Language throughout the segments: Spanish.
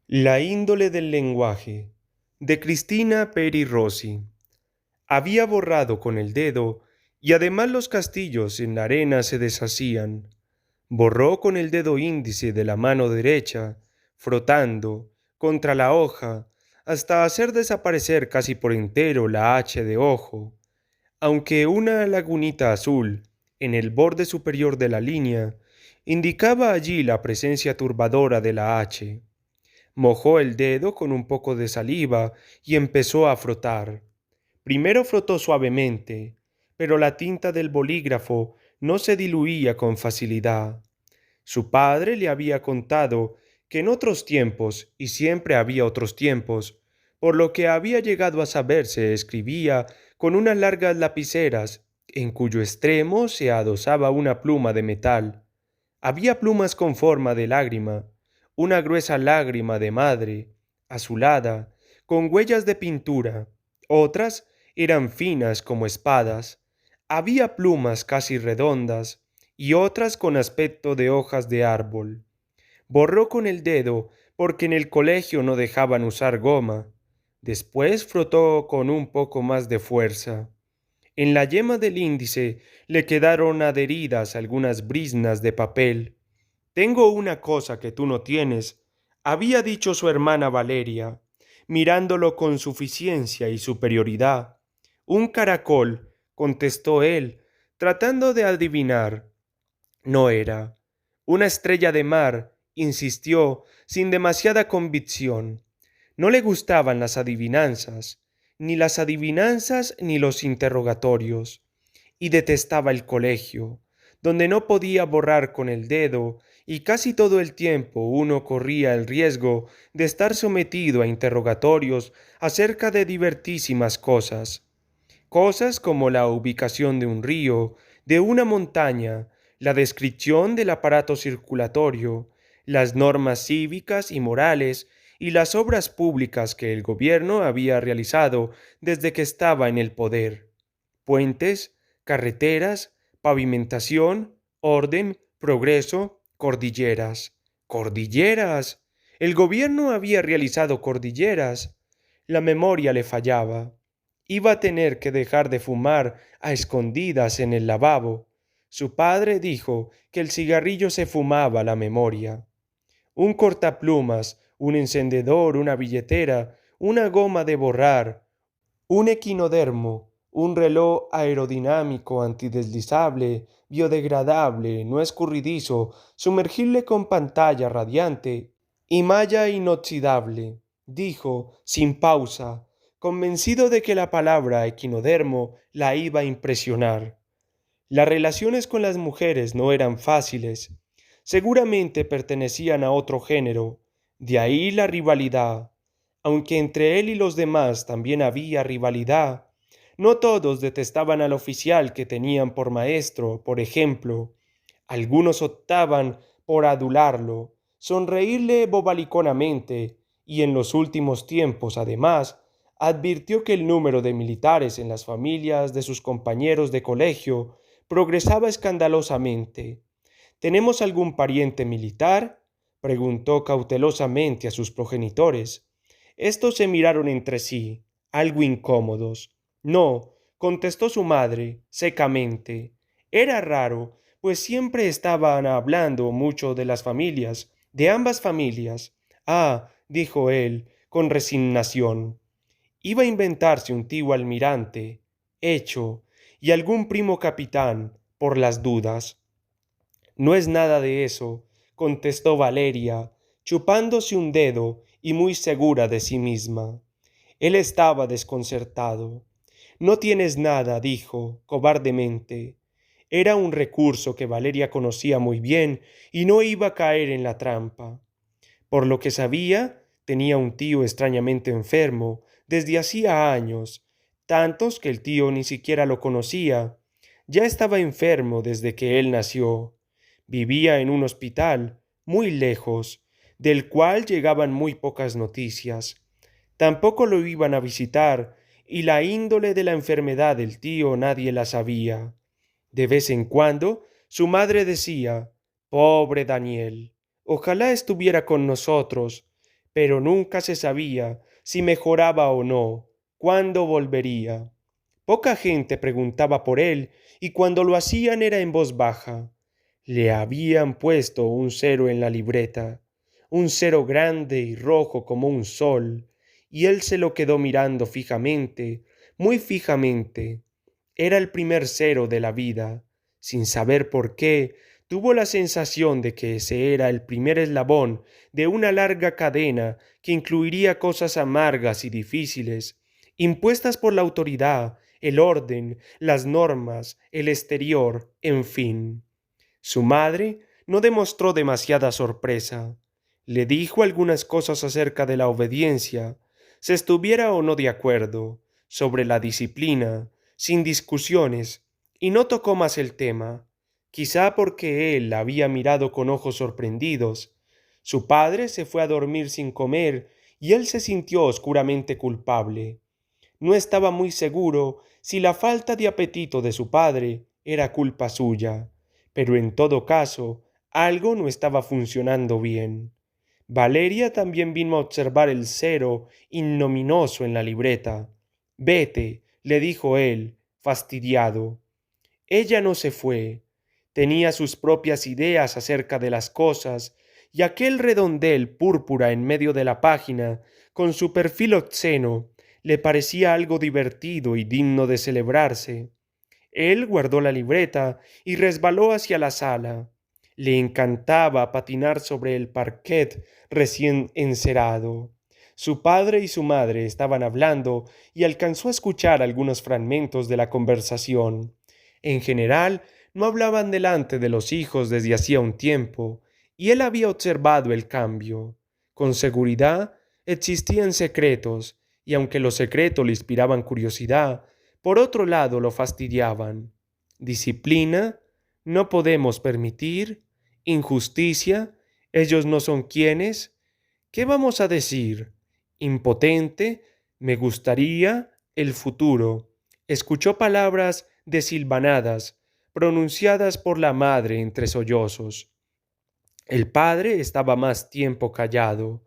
La índole del lenguaje de Cristina Peri Rossi. Había borrado con el dedo y además los castillos en la arena se deshacían. Borró con el dedo índice de la mano derecha, frotando contra la hoja hasta hacer desaparecer casi por entero la H de ojo, aunque una lagunita azul en el borde superior de la línea indicaba allí la presencia turbadora de la H. Mojó el dedo con un poco de saliva y empezó a frotar. Primero frotó suavemente, pero la tinta del bolígrafo no se diluía con facilidad. Su padre le había contado que en otros tiempos, y siempre había otros tiempos, por lo que había llegado a saber se escribía con unas largas lapiceras, en cuyo extremo se adosaba una pluma de metal. Había plumas con forma de lágrima, una gruesa lágrima de madre, azulada, con huellas de pintura, otras eran finas como espadas. Había plumas casi redondas y otras con aspecto de hojas de árbol. Borró con el dedo porque en el colegio no dejaban usar goma. Después frotó con un poco más de fuerza. En la yema del índice le quedaron adheridas algunas briznas de papel. Tengo una cosa que tú no tienes, había dicho su hermana Valeria, mirándolo con suficiencia y superioridad. Un caracol, contestó él, tratando de adivinar. No era. Una estrella de mar, insistió, sin demasiada convicción. No le gustaban las adivinanzas ni los interrogatorios, y detestaba el colegio, donde no podía borrar con el dedo, y casi todo el tiempo uno corría el riesgo de estar sometido a interrogatorios acerca de divertísimas cosas. Cosas como la ubicación de un río, de una montaña, la descripción del aparato circulatorio, las normas cívicas y morales y las obras públicas que el gobierno había realizado desde que estaba en el poder. Puentes, carreteras, pavimentación, orden, progreso, cordilleras. ¡Cordilleras! El gobierno había realizado cordilleras. La memoria le fallaba. Iba a tener que dejar de fumar a escondidas en el lavabo. Su padre dijo que el cigarrillo se fumaba a la memoria. Un cortaplumas, un encendedor, una billetera, una goma de borrar, un equinodermo, un reloj aerodinámico antideslizable, biodegradable, no escurridizo, sumergible con pantalla radiante y malla inoxidable, dijo, sin pausa, convencido de que la palabra equinodermo la iba a impresionar. Las relaciones con las mujeres no eran fáciles. Seguramente pertenecían a otro género, de ahí la rivalidad. Aunque entre él y los demás también había rivalidad, no todos detestaban al oficial que tenían por maestro, por ejemplo. Algunos optaban por adularlo, sonreírle bobaliconamente, y en los últimos tiempos, además, advirtió que el número de militares en las familias de sus compañeros de colegio progresaba escandalosamente. ¿Tenemos algún pariente militar? Preguntó cautelosamente a sus progenitores. Estos se miraron entre sí, algo incómodos. No, contestó su madre, secamente. Era raro, pues siempre estaban hablando mucho de las familias, de ambas familias. Ah, dijo él, con resignación. Iba a inventarse un tío almirante, hecho, y algún primo capitán, por las dudas. No es nada de eso, contestó Valeria, chupándose un dedo y muy segura de sí misma. Él estaba desconcertado. No tienes nada, dijo, cobardemente. Era un recurso que Valeria conocía muy bien y no iba a caer en la trampa. Por lo que sabía, tenía un tío extrañamente enfermo desde hacía años, tantos que el tío ni siquiera lo conocía. Ya estaba enfermo desde que él nació. Vivía en un hospital, muy lejos, del cual llegaban muy pocas noticias. Tampoco lo iban a visitar, y la índole de la enfermedad del tío nadie la sabía. De vez en cuando, su madre decía, pobre Daniel, ojalá estuviera con nosotros, pero nunca se sabía si mejoraba o no, cuándo volvería. Poca gente preguntaba por él y cuando lo hacían era en voz baja. Le habían puesto un cero en la libreta, un cero grande y rojo como un sol, y él se lo quedó mirando fijamente, muy fijamente. Era el primer cero de la vida. Sin saber por qué, tuvo la sensación de que ese era el primer eslabón de una larga cadena que incluiría cosas amargas y difíciles, impuestas por la autoridad, el orden, las normas, el exterior, en fin. Su madre no demostró demasiada sorpresa. Le dijo algunas cosas acerca de la obediencia, se estuviera o no de acuerdo, sobre la disciplina, sin discusiones, y no tocó más el tema, quizá porque él la había mirado con ojos sorprendidos. Su padre se fue a dormir sin comer y él se sintió oscuramente culpable. No estaba muy seguro si la falta de apetito de su padre era culpa suya, pero en todo caso algo no estaba funcionando bien. Valeria también vino a observar el cero ignominioso en la libreta. Vete, le dijo él, fastidiado. Ella no se fue. Tenía sus propias ideas acerca de las cosas, y aquel redondel púrpura en medio de la página, con su perfil obsceno, le parecía algo divertido y digno de celebrarse. Él guardó la libreta y resbaló hacia la sala. Le encantaba patinar sobre el parquet recién encerado. Su padre y su madre estaban hablando y alcanzó a escuchar algunos fragmentos de la conversación. En general, no hablaban delante de los hijos desde hacía un tiempo, y él había observado el cambio. Con seguridad, existían secretos, y aunque los secretos le inspiraban curiosidad, por otro lado lo fastidiaban. Disciplina, no podemos permitir, injusticia, ellos no son quienes. ¿Qué vamos a decir? Impotente, me gustaría, el futuro. Escuchó palabras desilvanadas, pronunciadas por la madre entre sollozos. El padre estaba más tiempo callado.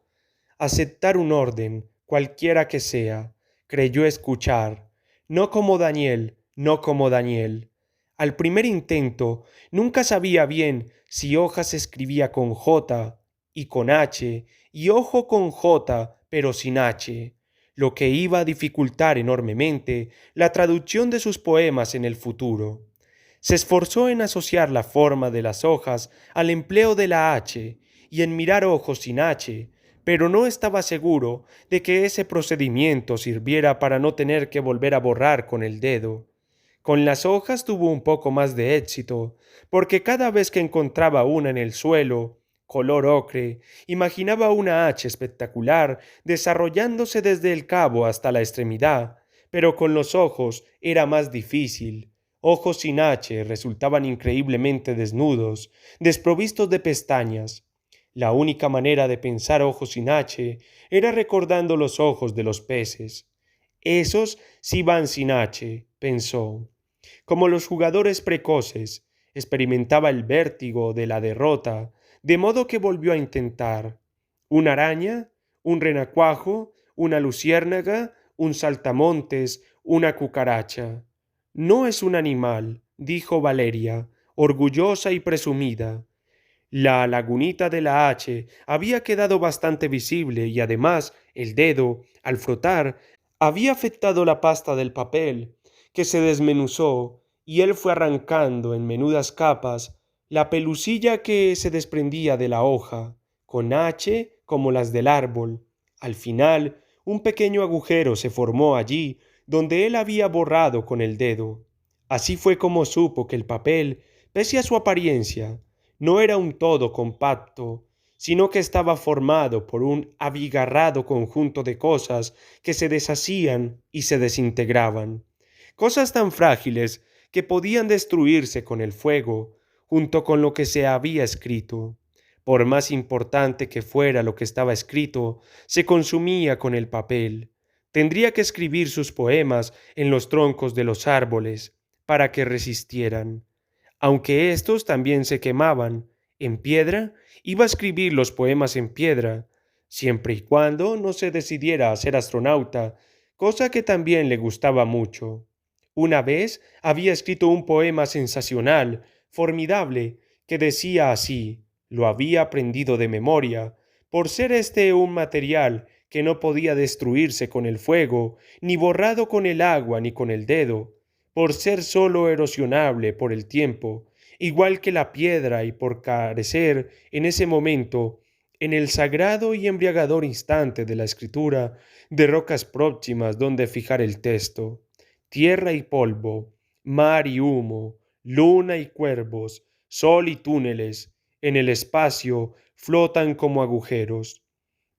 Aceptar un orden, cualquiera que sea, creyó escuchar, no como Daniel, no como Daniel. Al primer intento, nunca sabía bien si hoja se escribía con J y con H, y ojo con J, pero sin H, lo que iba a dificultar enormemente la traducción de sus poemas en el futuro. Se esforzó en asociar la forma de las hojas al empleo de la H y en mirar ojos sin H, pero no estaba seguro de que ese procedimiento sirviera para no tener que volver a borrar con el dedo. Con las hojas tuvo un poco más de éxito, porque cada vez que encontraba una en el suelo, color ocre, imaginaba una H espectacular desarrollándose desde el cabo hasta la extremidad, pero con los ojos era más difícil. Ojos sin H resultaban increíblemente desnudos, desprovistos de pestañas. La única manera de pensar ojos sin H era recordando los ojos de los peces. Esos sí van sin H, pensó. Como los jugadores precoces, experimentaba el vértigo de la derrota, de modo que volvió a intentar. Una araña, un renacuajo, una luciérnaga, un saltamontes, una cucaracha. No es un animal, dijo Valeria, orgullosa y presumida. La lagunita de la H había quedado bastante visible y además el dedo, al frotar, había afectado la pasta del papel, que se desmenuzó, y él fue arrancando en menudas capas la pelusilla que se desprendía de la hoja, con H como las del árbol. Al final, un pequeño agujero se formó allí donde él había borrado con el dedo. Así fue como supo que el papel, pese a su apariencia, no era un todo compacto, sino que estaba formado por un abigarrado conjunto de cosas que se deshacían y se desintegraban, cosas tan frágiles que podían destruirse con el fuego, junto con lo que se había escrito. Por más importante que fuera lo que estaba escrito, se consumía con el papel. Tendría que escribir sus poemas en los troncos de los árboles para que resistieran. Aunque éstos también se quemaban, en piedra, iba a escribir los poemas en piedra, siempre y cuando no se decidiera a ser astronauta, cosa que también le gustaba mucho. Una vez había escrito un poema sensacional, formidable, que decía así, lo había aprendido de memoria, por ser este un material que no podía destruirse con el fuego, ni borrado con el agua ni con el dedo, por ser sólo erosionable por el tiempo, igual que la piedra y por carecer en ese momento, en el sagrado y embriagador instante de la escritura, de rocas próximas donde fijar el texto, tierra y polvo, mar y humo, luna y cuervos, sol y túneles, en el espacio flotan como agujeros.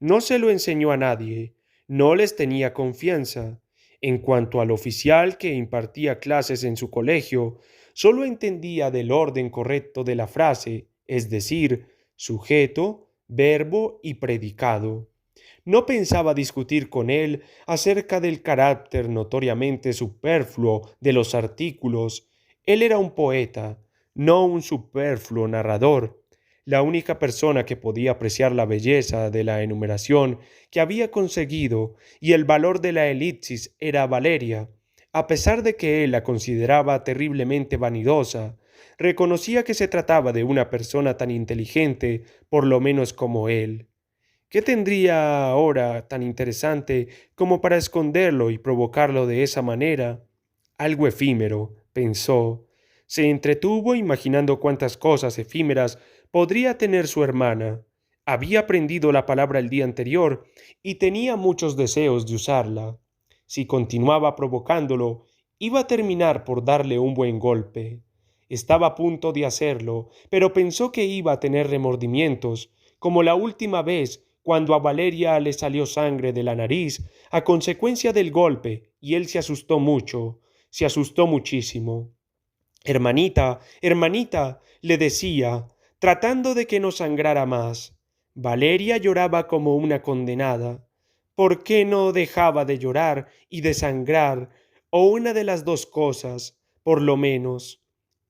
No se lo enseñó a nadie, no les tenía confianza. En cuanto al oficial que impartía clases en su colegio, solo entendía del orden correcto de la frase, es decir, sujeto, verbo y predicado. No pensaba discutir con él acerca del carácter notoriamente superfluo de los artículos. Él era un poeta, no un superfluo narrador. La única persona que podía apreciar la belleza de la enumeración que había conseguido y el valor de la elipsis era Valeria. A pesar de que él la consideraba terriblemente vanidosa, reconocía que se trataba de una persona tan inteligente, por lo menos como él. ¿Qué tendría ahora tan interesante como para esconderlo y provocarlo de esa manera? Algo efímero, pensó. Se entretuvo imaginando cuántas cosas efímeras podría tener su hermana. Había aprendido la palabra el día anterior y tenía muchos deseos de usarla. Si continuaba provocándolo, iba a terminar por darle un buen golpe. Estaba a punto de hacerlo, pero pensó que iba a tener remordimientos, como la última vez cuando a Valeria le salió sangre de la nariz a consecuencia del golpe, y él se asustó mucho, se asustó muchísimo. Hermanita, hermanita, le decía, tratando de que no sangrara más. Valeria lloraba como una condenada. ¿Por qué no dejaba de llorar y de sangrar, o una de las dos cosas, por lo menos?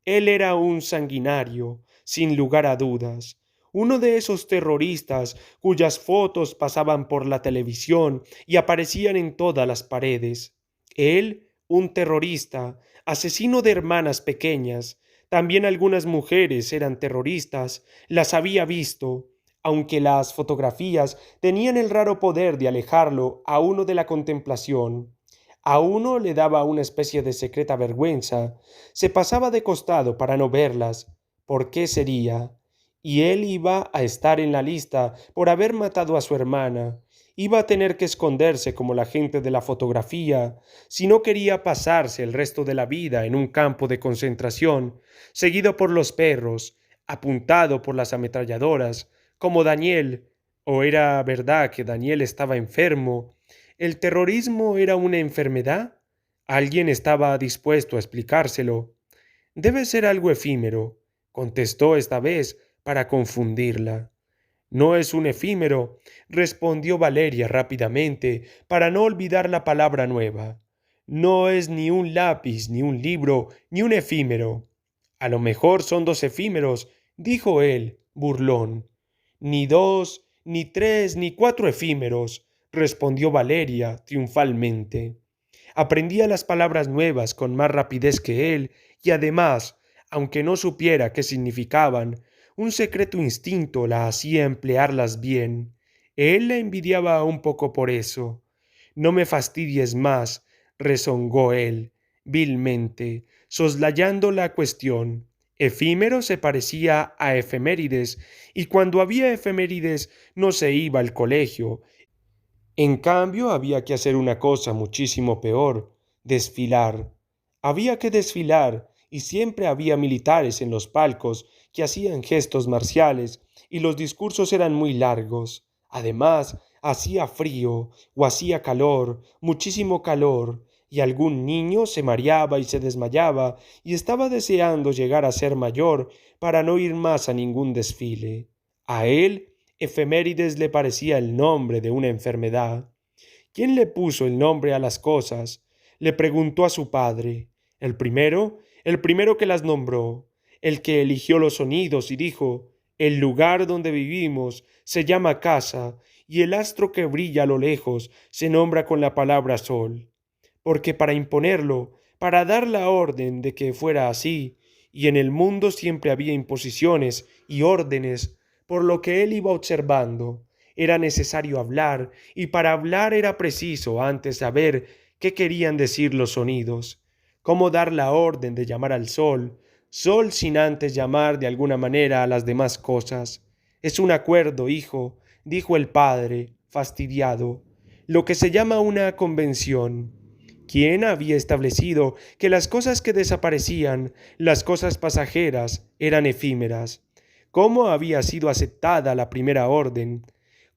Él era un sanguinario, sin lugar a dudas, uno de esos terroristas cuyas fotos pasaban por la televisión y aparecían en todas las paredes. Él, un terrorista, asesino de hermanas pequeñas. También algunas mujeres eran terroristas, las había visto, aunque las fotografías tenían el raro poder de alejarlo a uno de la contemplación. A uno le daba una especie de secreta vergüenza, se pasaba de costado para no verlas. ¿Por qué sería? Y él iba a estar en la lista por haber matado a su hermana. Iba a tener que esconderse como la gente de la fotografía, si no quería pasarse el resto de la vida en un campo de concentración, seguido por los perros, apuntado por las ametralladoras, como Daniel. ¿O era verdad que Daniel estaba enfermo? ¿El terrorismo era una enfermedad? Alguien estaba dispuesto a explicárselo. Debe ser algo efímero, contestó esta vez para confundirla. No es un efímero, respondió Valeria rápidamente, para no olvidar la palabra nueva. No es ni un lápiz, ni un libro, ni un efímero. A lo mejor son dos efímeros, dijo él, burlón. Ni dos, ni tres, ni cuatro efímeros, respondió Valeria triunfalmente. Aprendía las palabras nuevas con más rapidez que él y además, aunque no supiera qué significaban, un secreto instinto la hacía emplearlas bien. Él la envidiaba un poco por eso. No me fastidies más, rezongó él, vilmente, soslayando la cuestión. Efímero se parecía a efemérides, y cuando había efemérides no se iba al colegio. En cambio, había que hacer una cosa muchísimo peor, desfilar. Había que desfilar, y siempre había militares en los palcos que hacían gestos marciales, y los discursos eran muy largos. Además, hacía frío, o hacía calor, muchísimo calor, y algún niño se mareaba y se desmayaba, y estaba deseando llegar a ser mayor para no ir más a ningún desfile. A él efemérides le parecía el nombre de una enfermedad. ¿Quién le puso el nombre a las cosas? Le preguntó a su padre. El primero que las nombró, el que eligió los sonidos y dijo, el lugar donde vivimos se llama casa, y el astro que brilla a lo lejos se nombra con la palabra sol, porque para imponerlo, para dar la orden de que fuera así, y en el mundo siempre había imposiciones y órdenes, por lo que él iba observando, era necesario hablar, y para hablar era preciso antes saber qué querían decir los sonidos, cómo dar la orden de llamar al sol, sol sin antes llamar de alguna manera a las demás cosas. Es un acuerdo, hijo, dijo el padre, fastidiado, lo que se llama una convención. ¿Quién había establecido que las cosas que desaparecían, las cosas pasajeras, eran efímeras? ¿Cómo había sido aceptada la primera orden?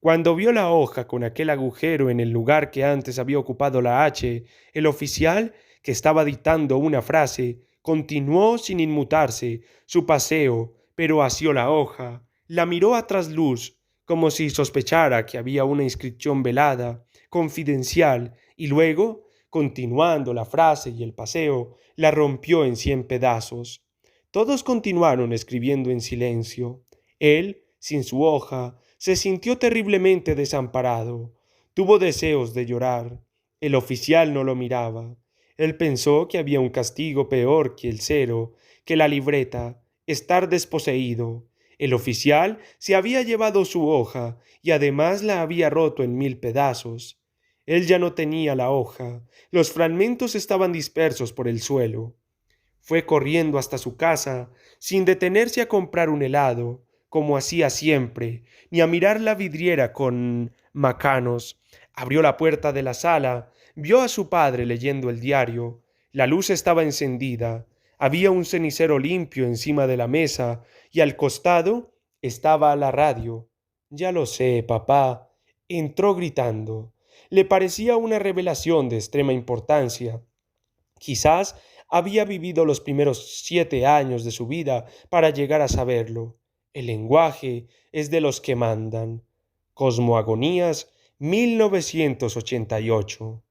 Cuando vio la hoja con aquel agujero en el lugar que antes había ocupado la H, el oficial, que estaba dictando una frase, continuó sin inmutarse su paseo, pero asió la hoja, la miró a trasluz, como si sospechara que había una inscripción velada, confidencial, y luego, continuando la frase y el paseo, la rompió en 100 pedazos. Todos continuaron escribiendo en silencio. Él, sin su hoja, se sintió terriblemente desamparado. Tuvo deseos de llorar. El oficial no lo miraba. Él pensó que había un castigo peor que el cero, que la libreta, estar desposeído. El oficial se había llevado su hoja y además la había roto en 1000 pedazos. Él ya no tenía la hoja. Los fragmentos estaban dispersos por el suelo. Fue corriendo hasta su casa, sin detenerse a comprar un helado, como hacía siempre, ni a mirar la vidriera con macanos. Abrió la puerta de la sala, vio a su padre leyendo el diario. La luz estaba encendida, había un cenicero limpio encima de la mesa y al costado estaba la radio. Ya lo sé, papá, entró gritando. Le parecía una revelación de extrema importancia. Quizás había vivido los primeros 7 años de su vida para llegar a saberlo. El lenguaje es de los que mandan. Cosmogonías 1988.